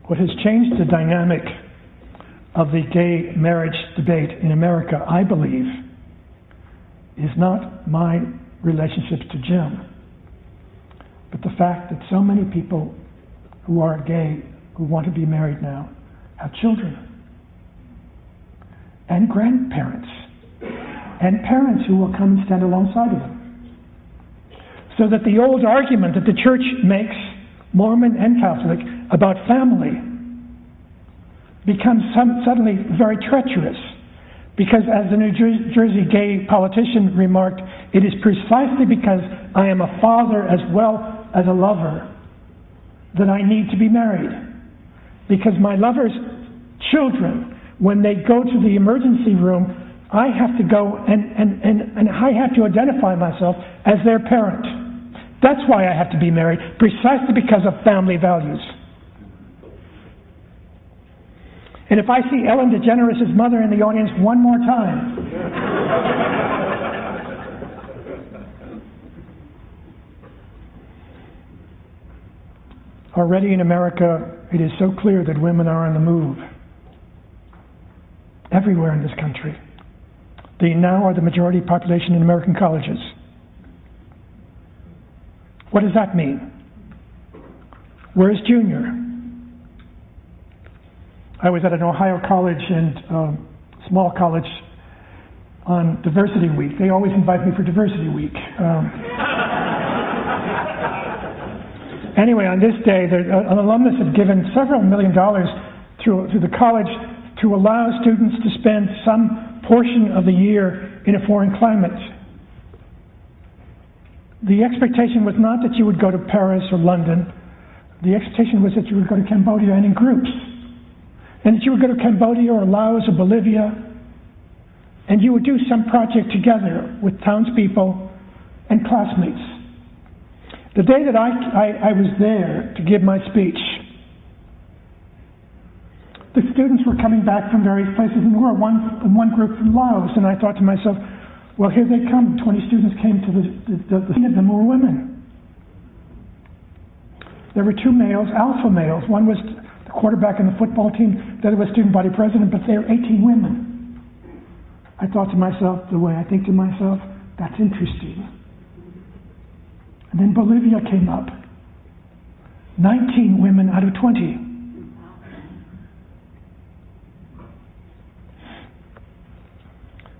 What has changed the dynamic of the gay marriage debate in America, I believe, is not my relationships to Jim, but the fact that so many people who are gay, who want to be married now, have children, and grandparents, and parents who will come and stand alongside of them. So that the old argument that the church makes, Mormon and Catholic, about family becomes suddenly very treacherous. Because as the New Jersey gay politician remarked, it is precisely because I am a father as well as a lover that I need to be married. Because my lover's children, when they go to the emergency room, I have to go and I have to identify myself as their parent. That's why I have to be married, precisely because of family values. And if I see Ellen DeGeneres' mother in the audience one more time, already in America, it is so clear that women are on the move. Everywhere in this country. They now are the majority population in American colleges. What does that mean? Where's Junior? I was at an Ohio college and small college on Diversity Week. They always invite me for Diversity Week. Anyway, on this day, an alumnus had given several $1 million to the college to allow students to spend some portion of the year in a foreign climate. The expectation was not that you would go to Paris or London. The expectation was that you would go to Cambodia and in groups. And that you would go to Cambodia or Laos or Bolivia, and you would do some project together with townspeople and classmates. The day that I was there to give my speech, the students were coming back from various places, and we were one group from Laos, and I thought to myself, well, here they come. 20 students came to the of them were women. There were two males, alpha males. One was the quarterback in the football team, the other was student body president, but there were 18 women. I thought to myself, the way I think to myself, that's interesting. And then Bolivia came up. 19 women out of 20.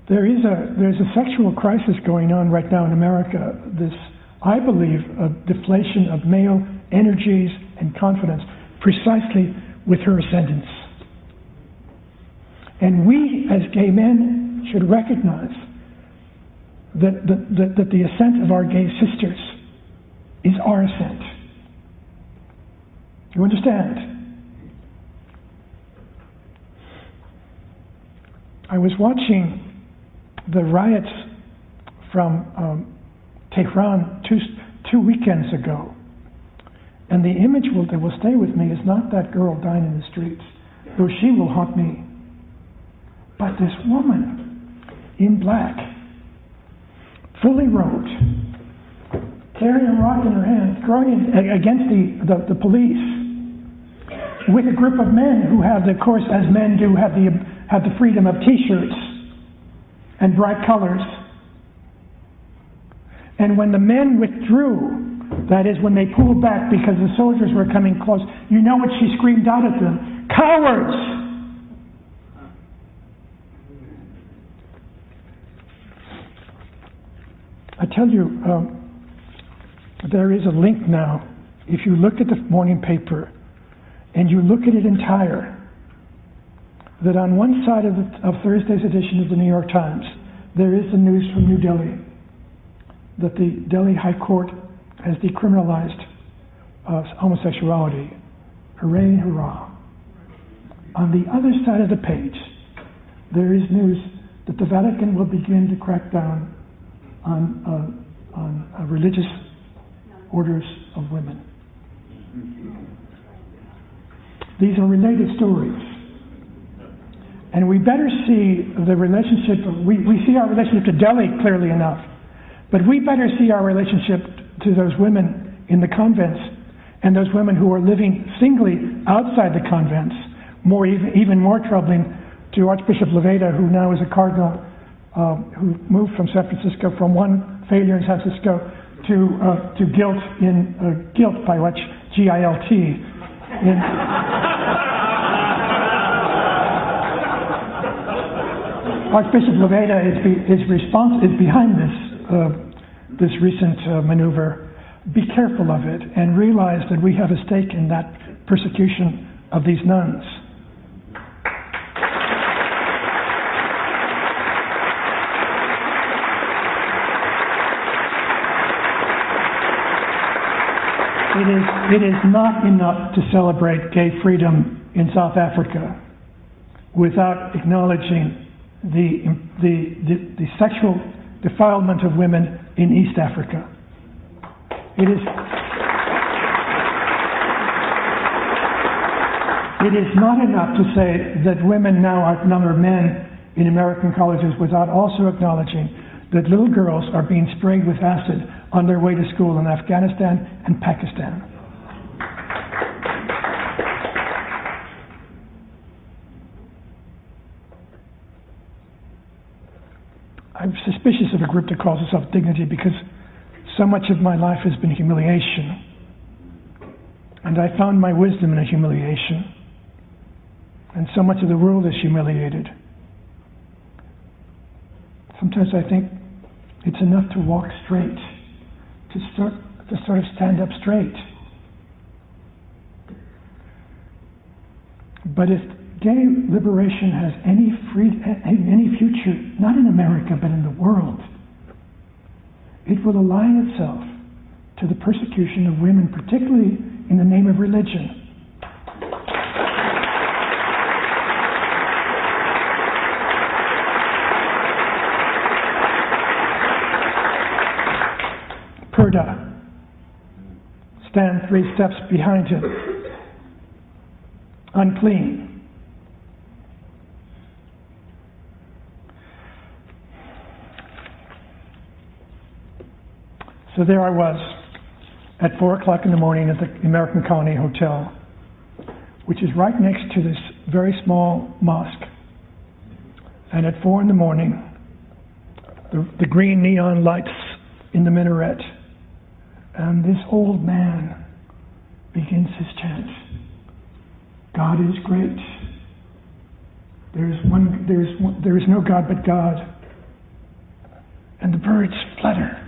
There's a sexual crisis going on right now in America. This, I believe, a deflation of male energies and confidence, precisely with her ascendance. And we, as gay men, should recognize that the ascent of our gay sisters is our ascent. You understand? I was watching the riots from Tehran two weekends ago, and the image that will stay with me is not that girl dying in the streets, though she will haunt me, but this woman in black, fully robed, carrying a rock in her hand, throwing it against the police, with a group of men who have, of course, as men do, have the freedom of T-shirts and bright colors. And when the men withdrew, that is, when they pulled back because the soldiers were coming close, you know what she screamed out at them? Cowards! I tell you, there is a link now. If you look at the morning paper and you look at it entire, that on one side of Thursday's edition of the New York Times, there is the news from New Delhi that the Delhi High Court has decriminalized homosexuality. Hooray and hurrah. On the other side of the page, there is news that the Vatican will begin to crack down on religious orders of women. These are related stories. And we better see the relationship, we see our relationship to Delhi clearly enough, but we better see our relationship to those women in the convents and those women who are living singly outside the convents, even more troubling to Archbishop Leveda, who now is a cardinal, who moved from San Francisco, from one failure in San Francisco to guilt by which GILT. Archbishop Leveda is behind this recent maneuver. Be careful of it and realize that we have a stake in that persecution of these nuns. It is not enough to celebrate gay freedom in South Africa without acknowledging the sexual defilement of women in East Africa. It is not enough to say that women now outnumber men in American colleges without also acknowledging that little girls are being sprayed with acid on their way to school in Afghanistan and Pakistan. I'm suspicious of a group that calls itself Dignity because so much of my life has been humiliation. And I found my wisdom in a humiliation. And so much of the world is humiliated. Sometimes I think it's enough to walk straight, to sort of stand up straight. But if gay liberation has any future, not in America, but in the world, it will align itself to the persecution of women, particularly in the name of religion. Purdah. Stand 3 steps behind him. Unclean. So there I was at 4 o'clock in the morning at the American Colony Hotel, which is right next to this very small mosque. And at 4 in the morning, the green neon lights in the minaret, and this old man begins his chant. God is great. There is no God but God. And the birds flutter.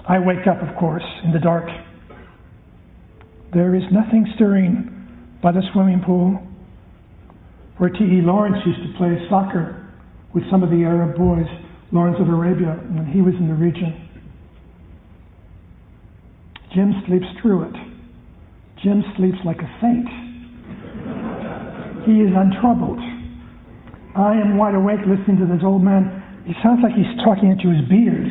I wake up, of course, in the dark. There is nothing stirring by the swimming pool where T.E. Lawrence used to play soccer with some of the Arab boys, Lawrence of Arabia, when he was in the region. Jim sleeps through it. Jim sleeps like a saint. He is untroubled. I am wide awake listening to this old man. He sounds like he's talking into his beard.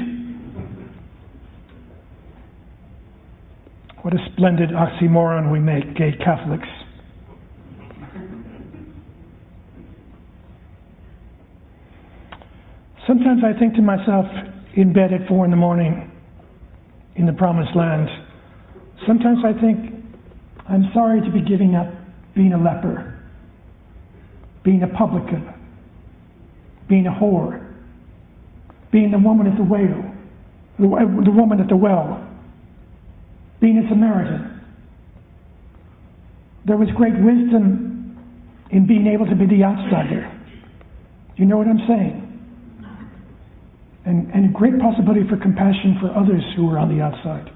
What a splendid oxymoron we make, gay Catholics. Sometimes I think to myself in bed at 4 in the morning in the promised land, sometimes I think I'm sorry to be giving up being a leper, being a publican, being a whore, being the woman at the well, the woman at the well, being a Samaritan. There was great wisdom in being able to be the outsider. You know what I'm saying? And great possibility for compassion for others who are on the outside.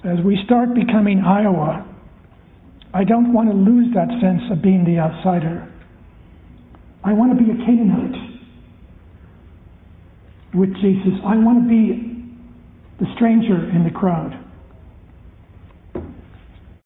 As we start becoming Iowa, I don't want to lose that sense of being the outsider. I want to be a Canaanite with Jesus. I want to be the stranger in the crowd.